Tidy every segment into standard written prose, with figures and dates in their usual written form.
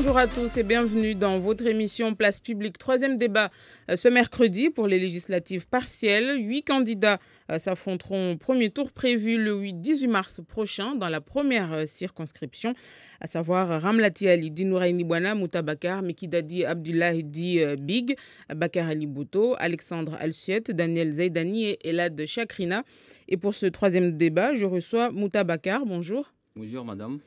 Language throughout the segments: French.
Bonjour à tous et bienvenue dans votre émission Place Publique. Troisième débat ce mercredi pour les législatives partielles. 8 candidats s'affronteront au premier tour prévu le 18 mars prochain dans la première circonscription, à savoir Ramlati Ali Di Nouraini Bouana, Mouta Bakar, Mekidadi Abdullahi Di Big, Bakar Ali Bouto, Alexandre Alsuet, Daniel Zaidani et Elad Chakrina. Et pour ce troisième débat, je reçois Mouta Bakar. Bonjour. Bonjour madame.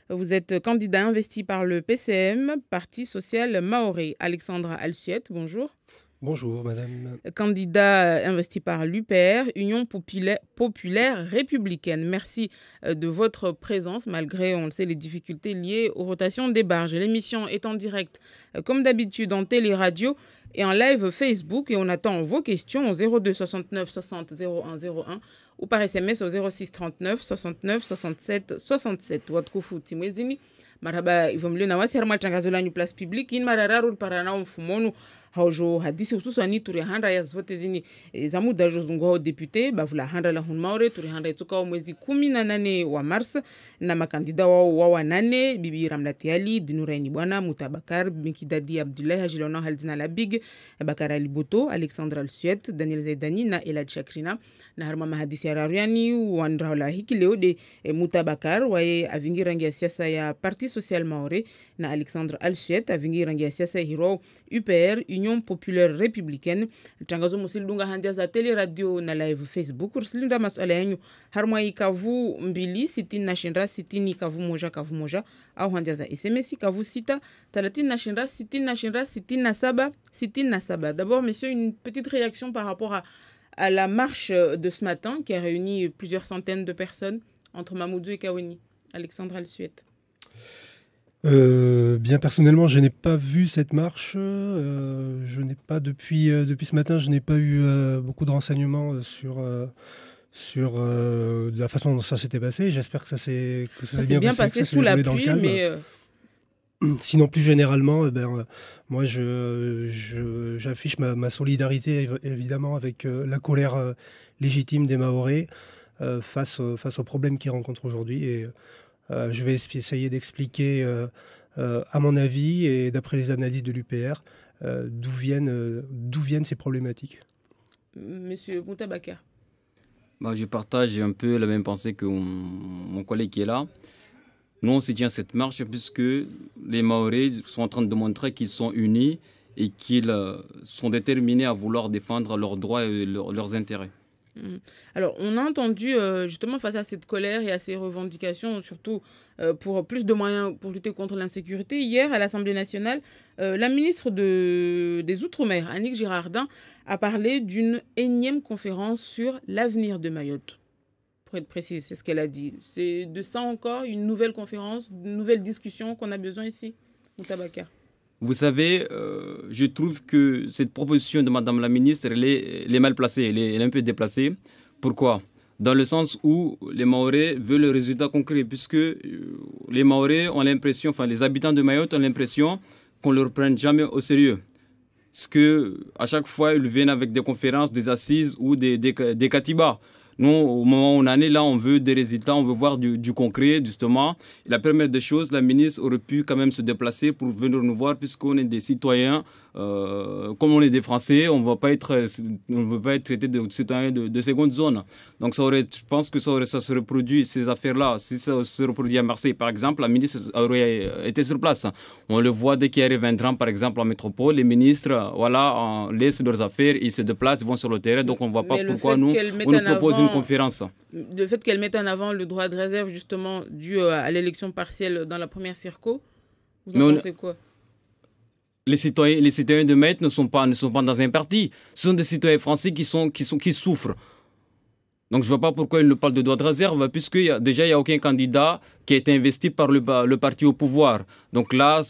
Vous êtes candidat investi par le PCM, Parti social maoré. Alexandre Alsuet, bonjour. Bonjour madame. Candidat investi par l'UPR, Union populaire républicaine. Merci de votre présence malgré, on le sait, les difficultés liées aux rotations des barges. L'émission est en direct comme d'habitude en télé-radio et en live Facebook et on attend vos questions au 02 69 60 01 01 ou par SMS au 06 39 69 67 67. Watkufu Timwezini maraba ivomlio na wasi harma tangazo la Place Publique in marararu parana mfumonu haujo hadisi hususan turi handa ya zote zini za muda jozungo depute bavula handa la hunmaure turi handa itoka mwezi 18 wa Mars na makandida wao wanane Bibi Ramlati Ali Di Nouraini Bouana, Mouta Bakar, Mekidadi Abdullahi Hajilona Haldina Labig, Bakar Ali Bouto, Alexandre Alsuet, Daniel Zaidani na Elad Chakrina na harma mahadisi ya Rariani wandraula hiki leo de Mouta Bakar wae avingi rangi ya siasa ya Parti Social Maoré na Alexandre Alsuet avingi rangi ya siasa hiro UPR Union populaire républicaine. Tangazo musilunga handia za tele radio na live Facebook ursilinda masuala yanyu harma ikavu mbili sitini na shinra sitini kavu moja au handia za SMS kavu sita talatin na shinra sitini na saba. D'abord monsieur, une petite réaction par rapport à la marche de ce matin qui a réuni plusieurs centaines de personnes entre Mamoudzou et Kaweni. Alexandre Alsuet. Bien personnellement, je n'ai pas vu cette marche. Je n'ai pas depuis ce matin, je n'ai pas eu beaucoup de renseignements sur la façon dont ça s'était passé. J'espère que ça s'est bien passé sous la pluie, mais sinon plus généralement, moi j'affiche ma solidarité évidemment avec la colère légitime des Mahorais face aux problèmes qu'ils rencontrent aujourd'hui et je vais essayer d'expliquer, à mon avis et d'après les analyses de l'UPR, d'où viennent ces problématiques. Monsieur Mouta Bakar. Je partage un peu la même pensée que mon collègue qui est là. Nous, on soutient cette marche puisque les Mahorais sont en train de montrer qu'ils sont unis et qu'ils sont déterminés à vouloir défendre leurs droits et leurs intérêts. Alors, on a entendu justement face à cette colère et à ces revendications, surtout pour plus de moyens pour lutter contre l'insécurité. Hier, à l'Assemblée nationale, la ministre des Outre-mer, Annick Girardin, a parlé d'une énième conférence sur l'avenir de Mayotte. Pour être précis, c'est ce qu'elle a dit. C'est de ça encore, une nouvelle conférence, une nouvelle discussion qu'on a besoin ici, Mouta Bakar. Vous savez, je trouve que cette proposition de Madame la ministre, elle est mal placée, elle est un peu déplacée. Pourquoi ? Dans le sens où les Mahorais veulent le résultat concret, puisque les Mahorais ont l'impression, enfin les habitants de Mayotte ont l'impression qu'on ne leur prenne jamais au sérieux. Parce qu'à chaque fois, ils viennent avec des conférences, des assises ou des katibas. Nous, au moment où on en est là, on veut des résultats, on veut voir du concret, justement. Et la première des choses, la ministre aurait pu quand même se déplacer pour venir nous voir, puisqu'on est des citoyens, comme on est des Français, on ne veut pas être traité de citoyens de seconde zone. Donc je pense que ça se reproduit, ces affaires-là. Si ça se reproduit à Marseille, par exemple, la ministre aurait été sur place. On le voit dès qu'il arrive un drame, par exemple, en métropole, les ministres, voilà, laissent leurs affaires, ils se déplacent, ils vont sur le terrain. Donc on ne voit pas pourquoi nous, on nous propose une conférence. Le fait qu'elle mette en avant le droit de réserve, justement, dû à l'élection partielle dans la première circo, vous en pensez quoi ? Les citoyens de Mayotte ne sont pas dans un parti. Ce sont des citoyens français qui souffrent. Donc je ne vois pas pourquoi il nous parle de droit de réserve, puisque il n'y a aucun candidat qui a été investi par le parti au pouvoir. Donc là,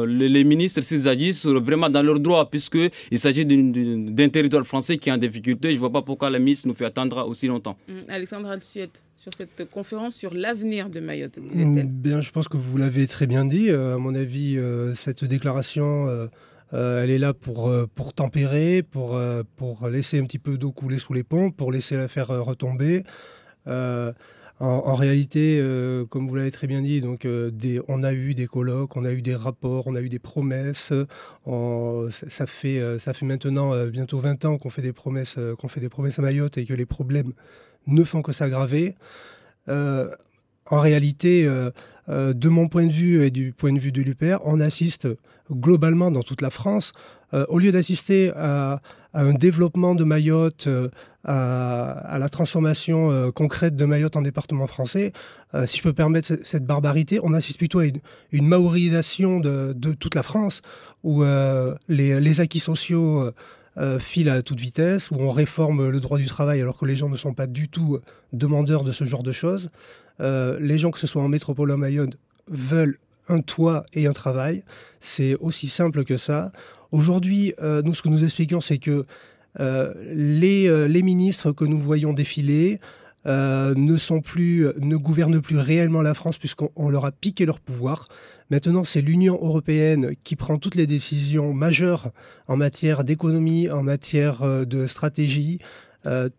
les ministres, s'ils agissent, sont vraiment dans leur droit, puisqu'il s'agit d'un territoire français qui est en difficulté. Je ne vois pas pourquoi la ministre nous fait attendre aussi longtemps. Alexandre Alsuet, sur cette conférence sur l'avenir de Mayotte, disait-elle. Bien, je pense que vous l'avez très bien dit. À mon avis, cette déclaration... elle est là pour tempérer, pour laisser un petit peu d'eau couler sous les ponts, pour laisser l'affaire retomber. En réalité, comme vous l'avez très bien dit, donc, on a eu des colloques, on a eu des rapports, on a eu des promesses. Ça fait maintenant bientôt 20 ans qu'on fait des promesses, à Mayotte et que les problèmes ne font que s'aggraver. En réalité, de mon point de vue et du point de vue de l'UPR, on assiste globalement dans toute la France, au lieu d'assister à un développement de Mayotte, à la transformation concrète de Mayotte en département français, si je peux permettre cette barbarité, on assiste plutôt à une maorisation de toute la France, où les acquis sociaux filent à toute vitesse, où on réforme le droit du travail alors que les gens ne sont pas du tout demandeurs de ce genre de choses. Les gens, que ce soit en métropole ou à Mayotte, veulent un toit et un travail. C'est aussi simple que ça. Aujourd'hui, nous, ce que nous expliquons, c'est que les ministres que nous voyons défiler ne gouvernent plus réellement la France, puisqu'on leur a piqué leur pouvoir. Maintenant, c'est l'Union européenne qui prend toutes les décisions majeures en matière d'économie, en matière de stratégie.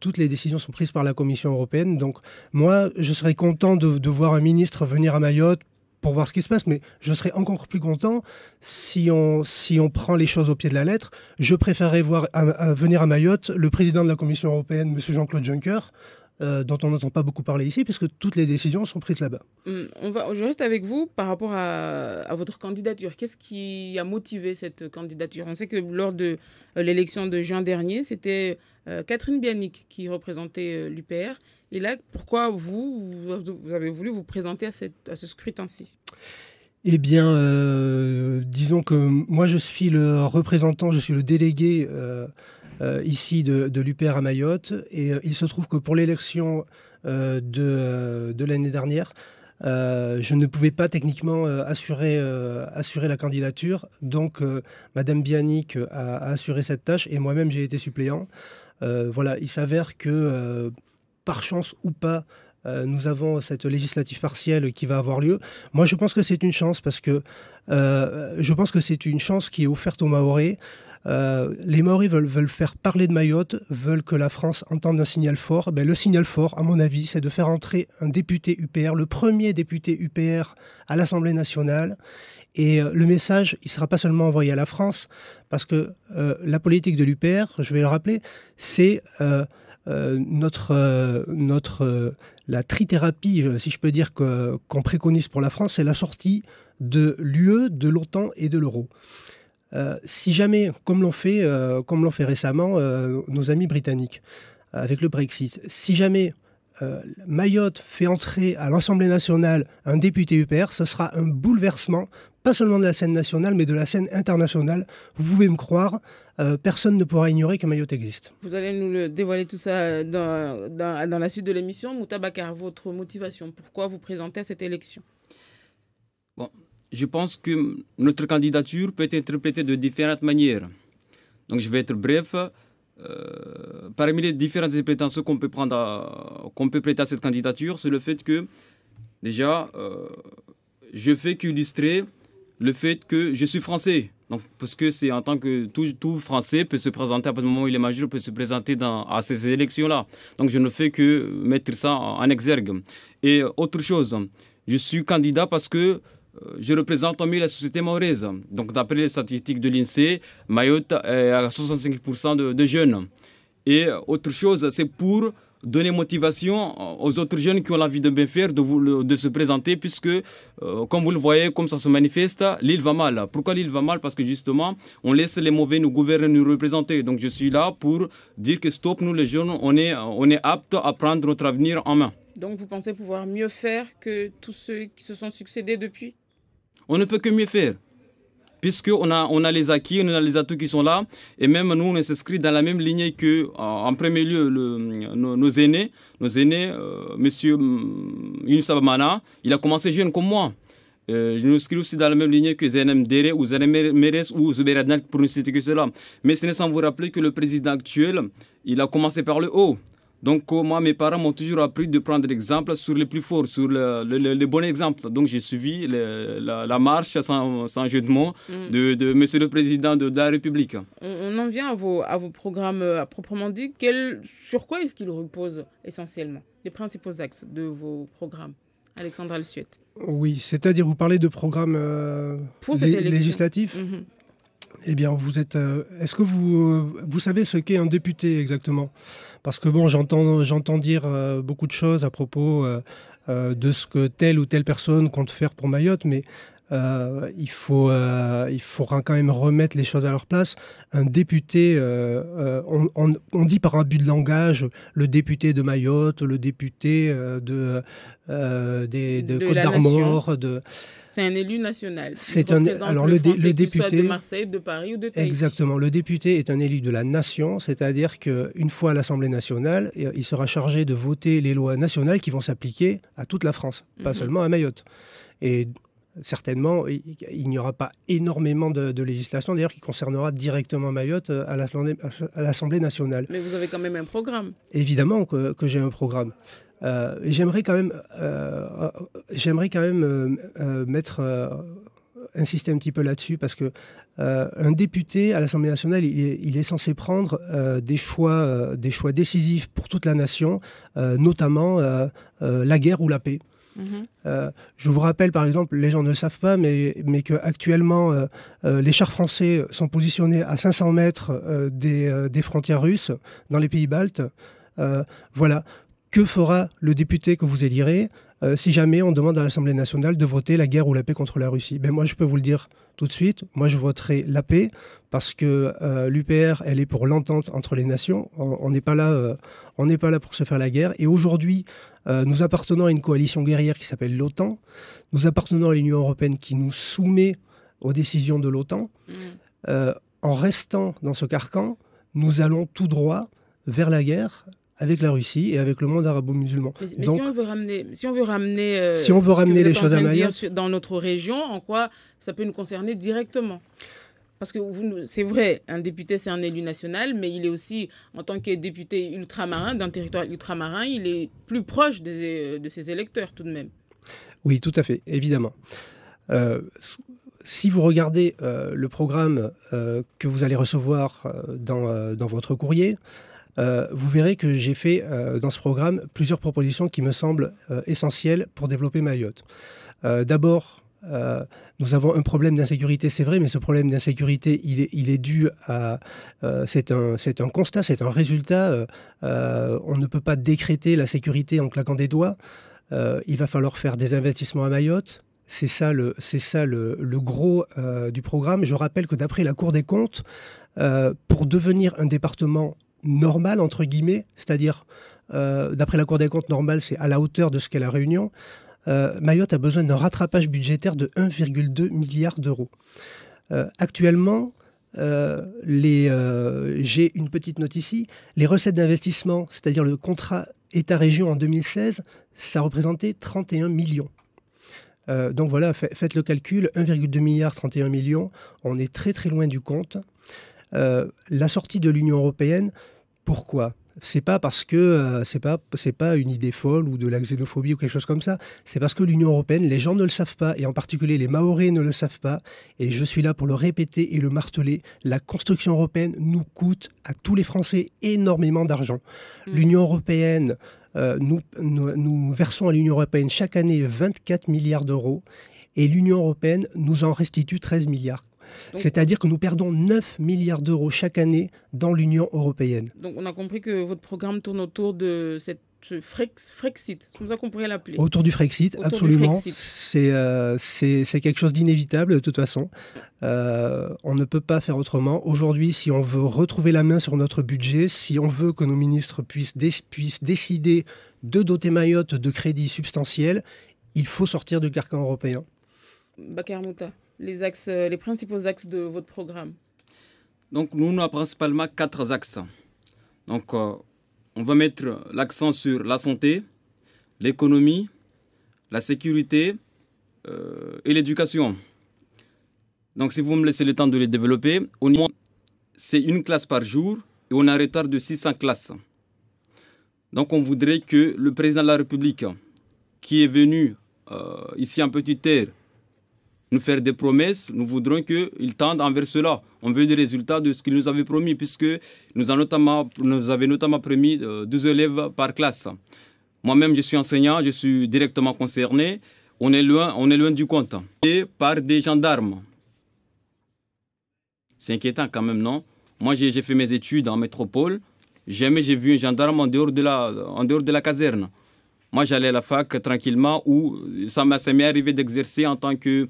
Toutes les décisions sont prises par la Commission européenne. Donc moi, je serais content de voir un ministre venir à Mayotte pour voir ce qui se passe, mais je serais encore plus content si on prend les choses au pied de la lettre. Je préférerais voir venir à Mayotte le président de la Commission européenne, M. Jean-Claude Juncker, dont on n'entend pas beaucoup parler ici, puisque toutes les décisions sont prises là-bas. Je reste avec vous par rapport à votre candidature. Qu'est-ce qui a motivé cette candidature? On sait que lors de l'élection de juin dernier, c'était Catherine Bianic qui représentait l'UPR. Et là, pourquoi vous avez voulu vous présenter à ce scrutin-ci? Eh bien, disons que moi, je suis le représentant, je suis le délégué ici de l'UPR à Mayotte. Et il se trouve que pour l'élection de l'année dernière, je ne pouvais pas techniquement assurer la candidature. Donc, Madame Bianic a assuré cette tâche et moi-même, j'ai été suppléant. Voilà, il s'avère que, par chance ou pas, nous avons cette législative partielle qui va avoir lieu. Moi, je pense que c'est une chance parce que je pense que c'est une chance qui est offerte aux Mahorais. Les Mahorais veulent faire parler de Mayotte, veulent que la France entende un signal fort. Le signal fort, à mon avis, c'est de faire entrer un député UPR, le premier député UPR à l'Assemblée nationale. Et le message, il ne sera pas seulement envoyé à la France, parce que la politique de l'UPR, je vais le rappeler, c'est la trithérapie, si je peux dire, qu'on préconise pour la France, c'est la sortie de l'UE, de l'OTAN et de l'euro. Si jamais, comme l'ont fait récemment nos amis britanniques avec le Brexit, si jamais Mayotte fait entrer à l'Assemblée nationale un député UPR, ce sera un bouleversement, pas seulement de la scène nationale, mais de la scène internationale. Vous pouvez me croire, personne ne pourra ignorer que Mayotte existe. Vous allez nous dévoiler tout ça dans la suite de l'émission. Mouta Bakar, votre motivation, pourquoi vous présentez à cette élection? Bon, je pense que notre candidature peut être interprétée de différentes manières. Donc je vais être bref. Parmi les différentes interprétations qu'on peut prêter à cette candidature, c'est le fait que, déjà, je fais qu'illustrer le fait que je suis français. Donc, parce que c'est en tant que tout Français peut se présenter, à partir du moment où il est majeur, peut se présenter à ces élections-là. Donc, je ne fais que mettre ça en exergue. Et autre chose, je suis candidat parce que je représente la société mahoraise. Donc, d'après les statistiques de l'INSEE, Mayotte est à 65% de jeunes. Et autre chose, c'est pour donner motivation aux autres jeunes qui ont envie de bien faire, de se présenter, puisque, comme vous le voyez, comme ça se manifeste, l'île va mal. Pourquoi l'île va mal? Parce que justement, on laisse les mauvais nous gouverner, nous représenter. Donc, je suis là pour dire que stop, nous les jeunes, on est aptes à prendre notre avenir en main. Donc, vous pensez pouvoir mieux faire que tous ceux qui se sont succédés depuis? On ne peut que mieux faire, puisqu'on a les acquis, on a les atouts qui sont là, et même nous, on s'inscrit dans la même lignée que, en premier lieu, nos aînés, monsieur Yunus Abamana, il a commencé jeune comme moi. Je m'inscris aussi dans la même lignée que Zenem Dere ou Zenem Meres ou Zubair Adnan, pour ne citer que cela. Mais ce n'est sans vous rappeler que le président actuel, il a commencé par le haut. Donc, moi, mes parents m'ont toujours appris de prendre l'exemple sur les plus forts, sur le bon exemple. Donc, j'ai suivi la marche, sans jeu de mots, de Monsieur le Président de la République. On en vient à vos programmes à proprement dit. Sur quoi est-ce qu'ils reposent essentiellement? Les principaux axes de vos programmes? Alexandra Le Suette. Oui, c'est-à-dire vous parlez de programmes législatifs. Eh bien, est-ce que vous savez ce qu'est un député exactement? Parce que bon, j'entends dire beaucoup de choses à propos de ce que telle ou telle personne compte faire pour Mayotte, mais il faudra quand même remettre les choses à leur place. Un député, on dit par abus de langage, le député de Mayotte, le député de Côte-d'Armor. C'est un élu national. Alors le député, soit de Marseille, de Paris ou de Tahiti. Exactement. Le député est un élu de la nation, c'est-à-dire qu'une fois à l'Assemblée nationale, il sera chargé de voter les lois nationales qui vont s'appliquer à toute la France, pas seulement à Mayotte. Et certainement, il n'y aura pas énormément de législation, d'ailleurs, qui concernera directement Mayotte à l'Assemblée nationale. Mais vous avez quand même un programme. Évidemment que j'ai un programme. J'aimerais quand même mettre insister un petit peu là-dessus parce que un député à l'Assemblée nationale, il est censé prendre des choix décisifs pour toute la nation, notamment la guerre ou la paix. Je vous rappelle, par exemple, les gens ne le savent pas, mais qu'actuellement, les chars français sont positionnés à 500 mètres des frontières russes dans les pays baltes. Voilà. Que fera le député que vous élirez si jamais on demande à l'Assemblée nationale de voter la guerre ou la paix contre la Russie? Moi, je peux vous le dire tout de suite. Moi, je voterai la paix parce que l'UPR, elle est pour l'entente entre les nations. On n'est pas là pour se faire la guerre. Et aujourd'hui, nous appartenons à une coalition guerrière qui s'appelle l'OTAN. Nous appartenons à l'Union européenne qui nous soumet aux décisions de l'OTAN. En restant dans ce carcan, nous allons tout droit vers la guerre avec la Russie et avec le monde arabo-musulman. Mais donc, si on veut ramener les choses à Mayotte dans notre région, en quoi ça peut nous concerner directement? Parce que c'est vrai, un député, c'est un élu national, mais il est aussi, en tant que député ultramarin, d'un territoire ultramarin, il est plus proche de ses électeurs tout de même. Oui, tout à fait, évidemment. Si vous regardez le programme que vous allez recevoir dans votre courrier, vous verrez que j'ai fait dans ce programme plusieurs propositions qui me semblent essentielles pour développer Mayotte. D'abord, nous avons un problème d'insécurité, c'est vrai, mais ce problème d'insécurité, il est dû à... c'est un constat, c'est un résultat. On ne peut pas décréter la sécurité en claquant des doigts. Il va falloir faire des investissements à Mayotte. C'est ça le gros du programme. Je rappelle que d'après la Cour des comptes, pour devenir un département normal, entre guillemets, c'est-à-dire, d'après la Cour des comptes, normal, c'est à la hauteur de ce qu'est la Réunion, Mayotte a besoin d'un rattrapage budgétaire de 1,2 milliard d'euros. Actuellement, j'ai une petite note ici, les recettes d'investissement, c'est-à-dire le contrat État-région en 2016, ça représentait 31 millions. Donc voilà, faites le calcul, 1,2 milliard, 31 millions, on est très très loin du compte. La sortie de l'Union européenne, pourquoi? C'est pas parce que c'est pas une idée folle ou de la xénophobie ou quelque chose comme ça. C'est parce que l'Union européenne, les gens ne le savent pas, et en particulier les Mahorais ne le savent pas. Et je suis là pour le répéter et le marteler. La construction européenne nous coûte à tous les Français énormément d'argent. L'Union européenne, nous versons à l'Union européenne chaque année 24 milliards d'euros, et l'Union européenne nous en restitue 13 milliards. C'est-à-dire que nous perdons 9 milliards d'euros chaque année dans l'Union européenne. Donc on a compris que votre programme tourne autour de cette Frexit, c'est comme ça qu'on pourrait l'appeler. Autour du Frexit, absolument. C'est quelque chose d'inévitable de toute façon. On ne peut pas faire autrement. Aujourd'hui, si on veut retrouver la main sur notre budget, si on veut que nos ministres puissent décider de doter Mayotte de crédits substantiels, il faut sortir du carcan européen. Bakar Mouta, les principaux axes de votre programme? Donc, nous avons principalement 4 axes. Donc, on va mettre l'accent sur la santé, l'économie, la sécurité et l'éducation. Donc, si vous me laissez le temps de les développer, c'est une classe par jour et on a un retard de 600 classes. Donc on voudrait que le président de la République, qui est venu ici en petite terre, nous faire des promesses, nous voudrons qu'il tende envers cela. On veut des résultats de ce qu'il nous avait promis, puisque nous avait notamment promis 12 élèves par classe. Moi-même, je suis enseignant, je suis directement concerné. On est loin du compte. Et par des gendarmes. C'est inquiétant quand même, non? Moi, j'ai fait mes études en métropole. Jamais j'ai vu un gendarme en dehors de la caserne. Moi, j'allais à la fac tranquillement, où ça m'est arrivé d'exercer en tant que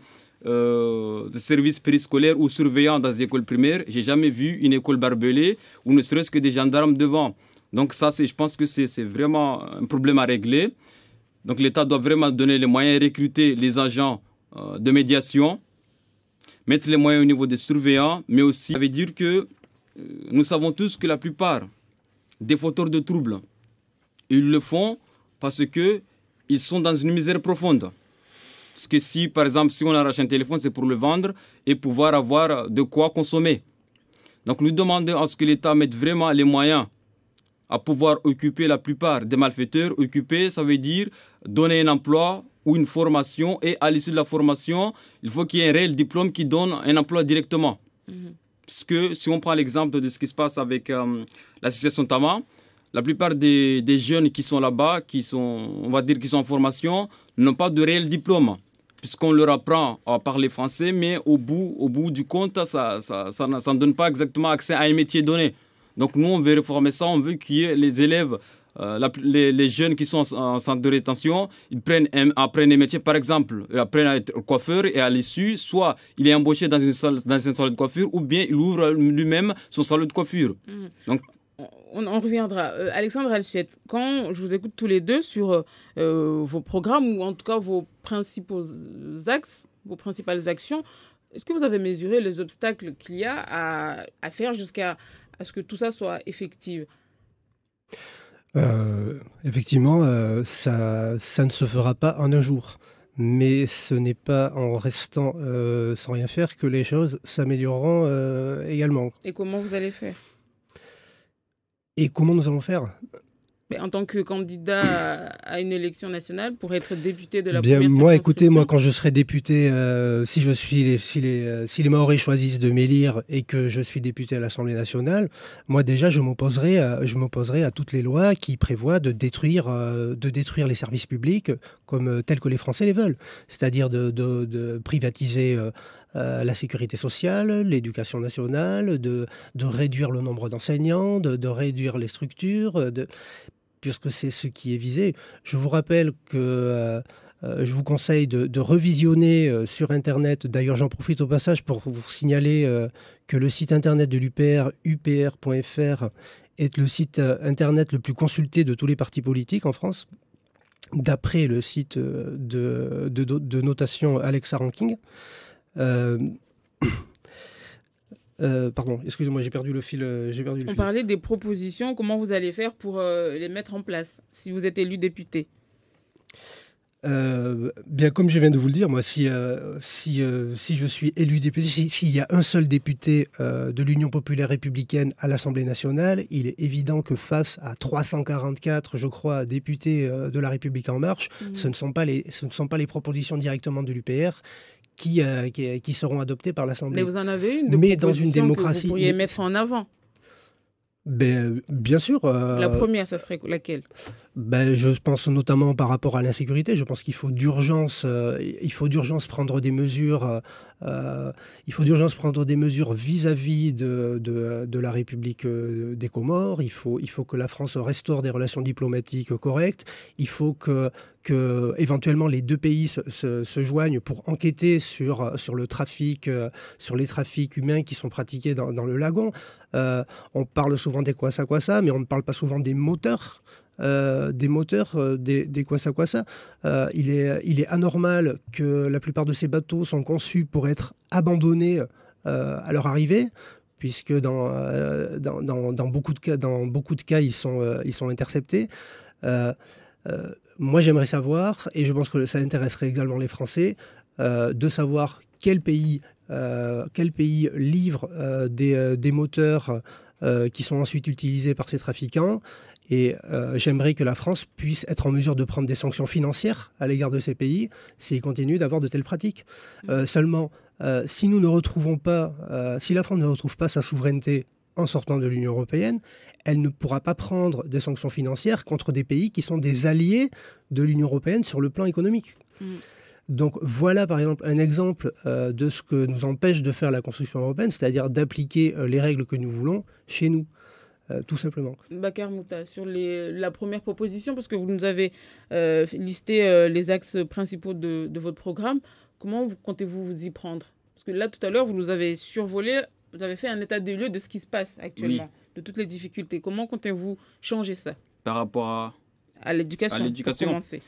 service périscolaire ou surveillant dans des écoles primaires. J'ai jamais vu une école barbelée ou ne serait-ce que des gendarmes devant. Donc ça, je pense que c'est vraiment un problème à régler. Donc l'État doit vraiment donner les moyens, recruter les agents de médiation, mettre les moyens au niveau des surveillants, mais aussi, ça veut dire que nous savons tous que la plupart des fauteurs de troubles, ils le font parce qu'ils sont dans une misère profonde. Parce que si, par exemple, si on arrache un téléphone, c'est pour le vendre et pouvoir avoir de quoi consommer. Donc nous demandons à ce que l'État mette vraiment les moyens à pouvoir occuper la plupart des malfaiteurs. Occuper, ça veut dire donner un emploi ou une formation, et à l'issue de la formation, il faut qu'il y ait un réel diplôme qui donne un emploi directement. Parce que si on prend l'exemple de ce qui se passe avec l'association Tama, la plupart des jeunes qui sont là-bas, on va dire qui sont en formation, n'ont pas de réel diplôme, puisqu'on leur apprend à parler français, mais au bout du compte, ça ne donne pas exactement accès à un métier donné. Donc nous, on veut réformer ça, on veut qu'il y ait les élèves, les jeunes qui sont en centre de rétention, ils apprennent un métier, par exemple, ils apprennent à être coiffeur, et à l'issue, soit il est embauché dans un salon de coiffure, ou bien il ouvre lui-même son salon de coiffure. Donc, on reviendra. Alexandre Alsuet, quand je vous écoute tous les deux sur vos programmes, ou en tout cas vos principaux axes, vos principales actions, est-ce que vous avez mesuré les obstacles qu'il y a à faire jusqu'à ce que tout ça soit effectif? Effectivement, ça ne se fera pas en un jour. Mais ce n'est pas en restant sans rien faire que les choses s'amélioreront également. Et comment vous allez faire? Et comment nous allons faire? Mais en tant que candidat à une élection nationale pour être député de la Bien, première moi, écoutez, circonscription. moi, quand je serai député, si les Mahorais choisissent de m'élire et que je suis député à l'Assemblée nationale, moi déjà, je m'opposerai à toutes les lois qui prévoient de détruire les services publics tels que les Français les veulent, c'est-à-dire de privatiser la sécurité sociale, l'éducation nationale, de réduire le nombre d'enseignants, de réduire les structures, puisque c'est ce qui est visé. Je vous rappelle que je vous conseille de revisionner sur Internet. D'ailleurs, j'en profite au passage pour vous signaler que le site Internet de l'UPR, upr.fr, est le site Internet le plus consulté de tous les partis politiques en France, d'après le site de notation Alexa Ranking. Pardon, excusez-moi, j'ai perdu le fil. On parlait des propositions, comment vous allez faire pour les mettre en place si vous êtes élu député? Bien, comme je viens de vous le dire, moi, si je suis élu député, s'il y a un seul député de l'Union populaire républicaine à l'Assemblée nationale, il est évident que face à 344, je crois, députés de La République En Marche, ce ne sont pas les propositions directement de l'UPR qui seront adoptées par l'Assemblée. Mais vous en avez une de Mais proposition dans une démocratie, que vous pourriez mettre en avant? Bien sûr. La première, ça serait laquelle? Je pense notamment par rapport à l'insécurité. Je pense qu'il faut d'urgence prendre des mesures. Il faut d'urgence prendre des mesures vis-à-vis de la République des Comores. Il faut que la France restaure des relations diplomatiques correctes. Il faut que éventuellement les deux pays se joignent pour enquêter sur les trafics humains qui sont pratiqués dans le lagon. On parle souvent des kwassa-kwassa, mais on ne parle pas souvent des moteurs. Des kwassa-kwassa. Il est anormal que la plupart de ces bateaux sont conçus pour être abandonnés à leur arrivée, puisque dans beaucoup de cas, ils sont interceptés. Moi, j'aimerais savoir, et je pense que ça intéresserait également les Français, de savoir quel pays livre des moteurs qui sont ensuite utilisés par ces trafiquants, Et j'aimerais que la France puisse être en mesure de prendre des sanctions financières à l'égard de ces pays s'ils continuent d'avoir de telles pratiques. Seulement, si nous ne retrouvons pas, si la France ne retrouve pas sa souveraineté en sortant de l'Union européenne, elle ne pourra pas prendre des sanctions financières contre des pays qui sont des alliés de l'Union européenne sur le plan économique. Donc voilà par exemple un exemple de ce que nous empêche de faire la construction européenne, c'est-à-dire d'appliquer les règles que nous voulons chez nous. Tout simplement. Bakar Mouta, sur la première proposition, parce que vous nous avez listé les axes principaux de votre programme, comment comptez-vous vous y prendre? Parce que là, tout à l'heure, vous nous avez survolé, vous avez fait un état des lieux de ce qui se passe actuellement, de toutes les difficultés. Comment comptez-vous changer ça? Par rapport à l'éducation, pour commencer.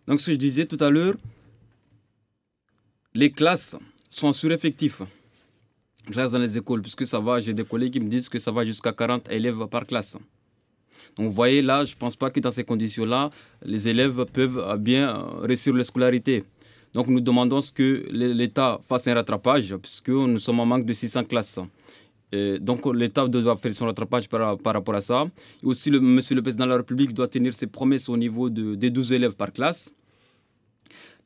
Donc, ce que je disais tout à l'heure, les classes sont en sureffectif. Classe dans les écoles, puisque ça va, j'ai des collègues qui me disent que ça va jusqu'à 40 élèves par classe. Donc vous voyez là, je ne pense pas que dans ces conditions-là, les élèves peuvent bien réussir leur scolarité. Donc nous demandons que l'État fasse un rattrapage, puisque nous sommes en manque de 600 classes. Et donc l'État doit faire son rattrapage par rapport à ça. Et aussi, Monsieur le Président de la République doit tenir ses promesses au niveau des 12 élèves par classe.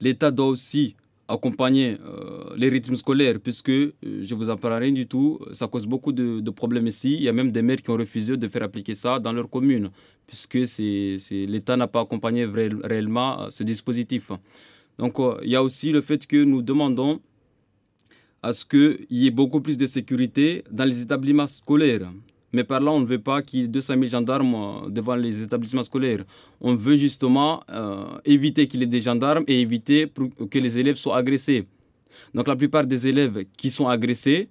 L'État doit aussi accompagner les rythmes scolaires, puisque je vous en parle rien du tout, ça cause beaucoup de problèmes ici. Il y a même des maires qui ont refusé de faire appliquer ça dans leur commune, puisque l'État n'a pas accompagné réellement ce dispositif. Donc il y a aussi le fait que nous demandons à ce qu'il y ait beaucoup plus de sécurité dans les établissements scolaires. Mais par là, on ne veut pas qu'il y ait 200 000 gendarmes devant les établissements scolaires. On veut justement éviter qu'il y ait des gendarmes et éviter que les élèves soient agressés. Donc la plupart des élèves qui sont agressés,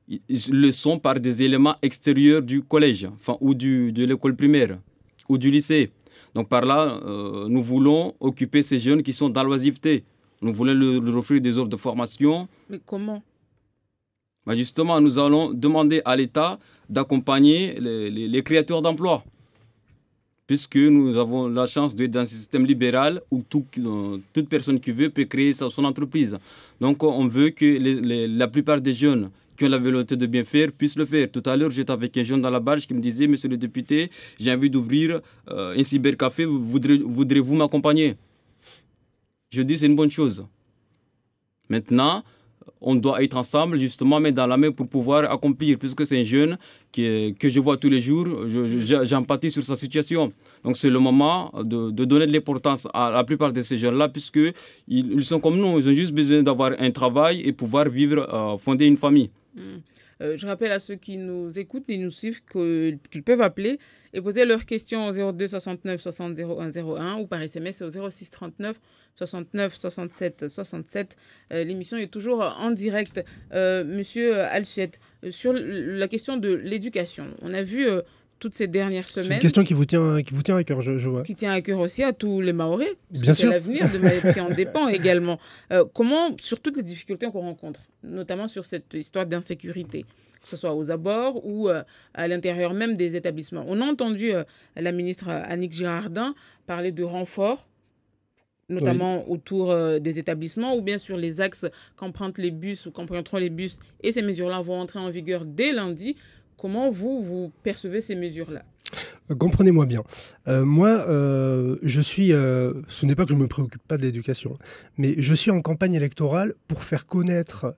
ils le sont par des éléments extérieurs du collège, ou de l'école primaire ou du lycée. Donc par là, nous voulons occuper ces jeunes qui sont dans l'oisiveté. Nous voulons leur offrir des offres de formation. Mais comment? Justement, nous allons demander à l'État d'accompagner les créateurs d'emplois, puisque nous avons la chance d'être dans un système libéral où toute personne qui veut peut créer son entreprise. Donc on veut que la plupart des jeunes qui ont la volonté de bien faire puissent le faire. Tout à l'heure, j'étais avec un jeune dans la barge qui me disait: Monsieur le député, j'ai envie d'ouvrir un cybercafé, voudrez-vous m'accompagner? Je dis: c'est une bonne chose. Maintenant, on doit être ensemble, justement, main dans la main pour pouvoir accomplir, puisque c'est un jeune que je vois tous les jours, j'empathie sur sa situation. Donc c'est le moment de donner de l'importance à la plupart de ces jeunes-là, puisqu'ils sont comme nous, ils ont juste besoin d'avoir un travail et pouvoir vivre, fonder une famille. Je rappelle à ceux qui nous écoutent et nous suivent qu'ils peuvent appeler et poser leurs questions au 02 69 60 01 01 ou par SMS au 06 39 69 67 67. L'émission est toujours en direct. Monsieur Al-Suet, sur la question de l'éducation, on a vu toutes ces dernières semaines... C'est une question qui vous tient à cœur, je vois. Qui tient à cœur aussi à tous les Mahorais. Bien sûr. C'est l'avenir de Mayotte qui en dépend également. Comment, sur toutes les difficultés qu'on rencontre, notamment sur cette histoire d'insécurité, que ce soit aux abords ou à l'intérieur même des établissements. On a entendu la ministre Annick Girardin parler de renforts, notamment autour des établissements ou bien sur les axes qu'empruntent les bus ou qu'emprunteront les bus. Et ces mesures-là vont entrer en vigueur dès lundi. Comment vous percevez ces mesures-là? Comprenez-moi bien. Moi, ce n'est pas que je ne me préoccupe pas de l'éducation, mais je suis en campagne électorale pour faire connaître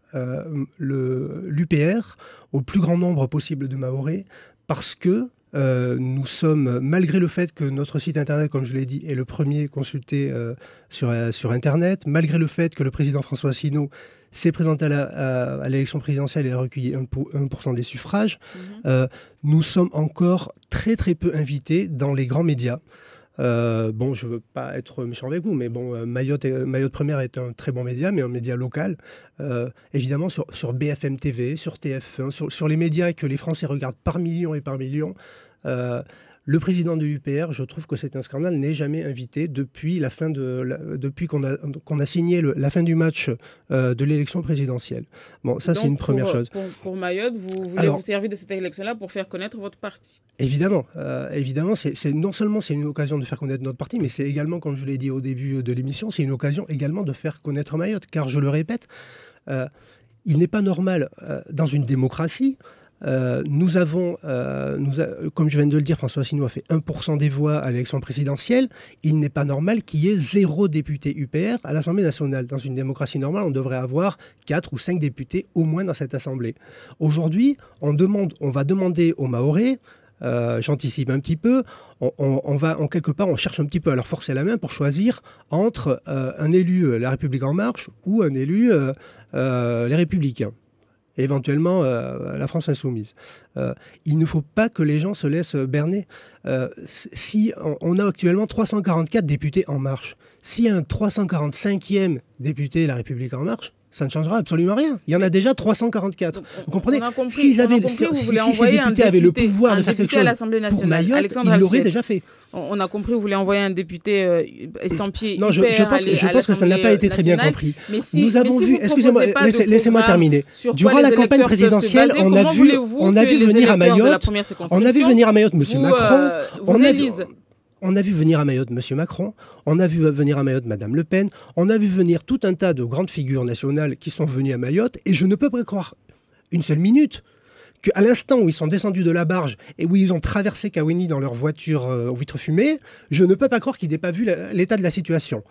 l'UPR au plus grand nombre possible de Mahorais, parce que nous sommes, malgré le fait que notre site internet, comme je l'ai dit, est le premier consulté sur internet, malgré le fait que le président François Asselineau s'est présenté à l'élection présidentielle et a recueilli 1% des suffrages, nous sommes encore très très peu invités dans les grands médias. Bon, je ne veux pas être méchant avec vous, mais bon, Mayotte Première est un très bon média, mais un média local. Évidemment, sur BFM TV, sur TF1, sur les médias que les Français regardent par millions et par millions, le président de l'UPR, je trouve que c'est un scandale, n'est jamais invité depuis qu'on a signé la fin du match de l'élection présidentielle. Bon, ça, c'est une première chose. Pour Mayotte, vous voulez vous servir de cette élection-là pour faire connaître votre parti? Évidemment, non seulement c'est une occasion de faire connaître notre parti, mais c'est également, comme je l'ai dit au début de l'émission, c'est une occasion également de faire connaître Mayotte. Car, je le répète, il n'est pas normal dans une démocratie Nous avons, comme je viens de le dire, François Asselineau a fait 1% des voix à l'élection présidentielle. Il n'est pas normal qu'il y ait 0 député UPR à l'Assemblée nationale. Dans une démocratie normale, on devrait avoir 4 ou 5 députés au moins dans cette Assemblée. Aujourd'hui, on va demander aux Mahorais, j'anticipe un petit peu, on va en quelque part, on cherche un petit peu à leur forcer la main pour choisir entre un élu La République En Marche ou un élu Les Républicains. Et éventuellement la France Insoumise. Il ne faut pas que les gens se laissent berner. Si on a actuellement 344 députés En Marche, s'il y a un 345e député La République En Marche, ça ne changera absolument rien. Il y en a déjà 344. Vous comprenez? Si ces députés avaient le pouvoir de faire quelque chose pour Mayotte, ils l'auraient déjà fait. On a compris, vous voulez envoyer un député estampillé. Non, je pense que ça n'a pas été très bien compris. Nous avons vu, excusez-moi, laissez-moi terminer. Durant la campagne présidentielle, on a vu venir à Mayotte M. Macron. On a vu venir à Mayotte M. Macron, on a vu venir à Mayotte Mme Le Pen, on a vu venir tout un tas de grandes figures nationales qui sont venues à Mayotte, et je ne peux pas croire une seule minute qu'à l'instant où ils sont descendus de la barge et où ils ont traversé Kawini dans leur voiture aux vitres fumées, je ne peux pas croire qu'ils n'aient pas vu l'état de la situation.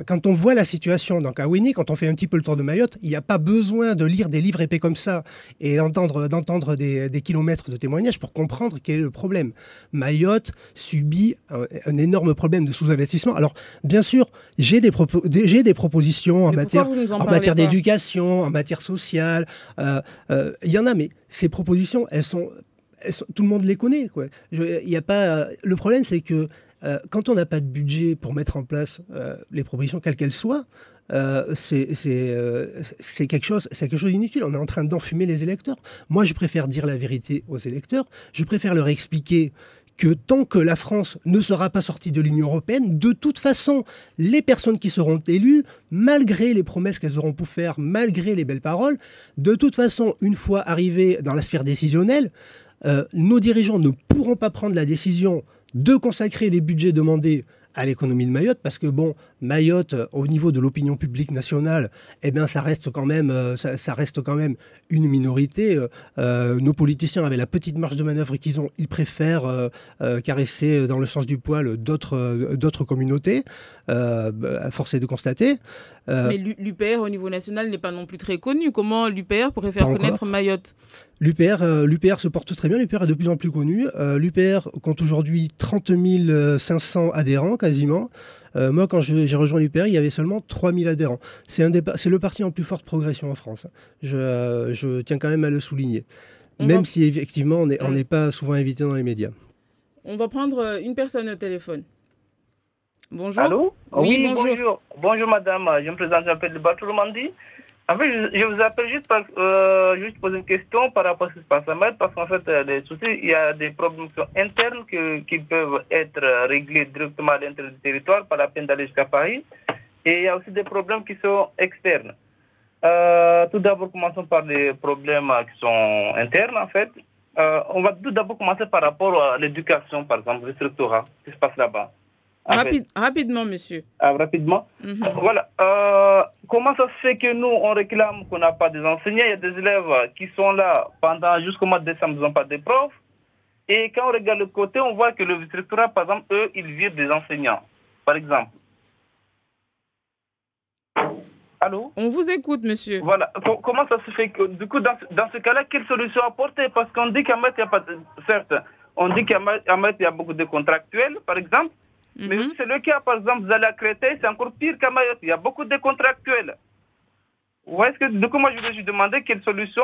Quand on voit la situation dans Kawini, quand on fait un petit peu le tour de Mayotte, il n'y a pas besoin de lire des livres épais comme ça et d'entendre des kilomètres de témoignages pour comprendre quel est le problème. Mayotte subit un énorme problème de sous-investissement. Alors, bien sûr, j'ai des propositions en matière d'éducation, en matière sociale. Il y en a, mais ces propositions, tout le monde les connaît, quoi. Le problème, c'est que quand on n'a pas de budget pour mettre en place les propositions, quelles qu'elles soient, c'est quelque chose d'inutile. On est en train d'enfumer les électeurs. Moi, je préfère dire la vérité aux électeurs. Je préfère leur expliquer que tant que la France ne sera pas sortie de l'Union européenne, de toute façon, les personnes qui seront élues, malgré les promesses qu'elles auront pu faire, malgré les belles paroles, de toute façon, une fois arrivées dans la sphère décisionnelle, nos dirigeants ne pourront pas prendre la décision de consacrer les budgets demandés à l'économie de Mayotte, parce que bon, Mayotte, au niveau de l'opinion publique nationale, eh bien, ça reste quand même une minorité. Nos politiciens, avec la petite marge de manœuvre qu'ils ont, ils préfèrent caresser dans le sens du poil d'autres communautés, force est de constater. Mais l'UPR au niveau national n'est pas non plus très connu. Comment l'UPR pourrait faire connaître Mayotte? L'UPR se porte très bien, l'UPR est de plus en plus connu. L'UPR compte aujourd'hui 30 500 adhérents quasiment. Moi, quand j'ai rejoint l'UPR, il y avait seulement 3 000 adhérents. C'est le parti en plus forte progression en France. Je tiens quand même à le souligner. Même si effectivement, on n'est pas souvent invité dans les médias. On va prendre une personne au téléphone. Bonjour. Allô? Oui, bonjour. Bonjour madame, je me présente, j'appelle de Batourmandi. En fait, je vous appelle juste poser une question par rapport à ce qui se passe à Mayotte, parce qu'en fait, il y a des problèmes internes qui peuvent être réglés directement à l'intérieur du territoire, pas la peine d'aller jusqu'à Paris. Et il y a aussi des problèmes qui sont externes. Tout d'abord, commençons par les problèmes qui sont internes, en fait. On va tout d'abord commencer par rapport à l'éducation, par exemple, le structurat, qui se passe là-bas. Rapidement, monsieur. Rapidement. Voilà. Comment ça se fait que nous, on réclame qu'on n'a pas des enseignants? Il y a des élèves qui sont là jusqu'au mois de décembre, ils n'ont pas de profs. Et quand on regarde le côté, on voit que le vice-rectorat, par exemple, eux, ils virent des enseignants, par exemple. Allô? On vous écoute, monsieur. Voilà. Comment ça se fait que, du coup, dans ce cas-là, quelle solution apporter? Parce qu'on dit qu'à Mayotte, il n'y a pas de... Certes, on dit qu'à Mayotte, il y a beaucoup de contractuels, par exemple. Mais c'est le cas, par exemple, vous allez à Créteil, c'est encore pire qu'à Mayotte. Il y a beaucoup de contractuels. Ouais, du coup, moi, je voulais juste demander quelle solution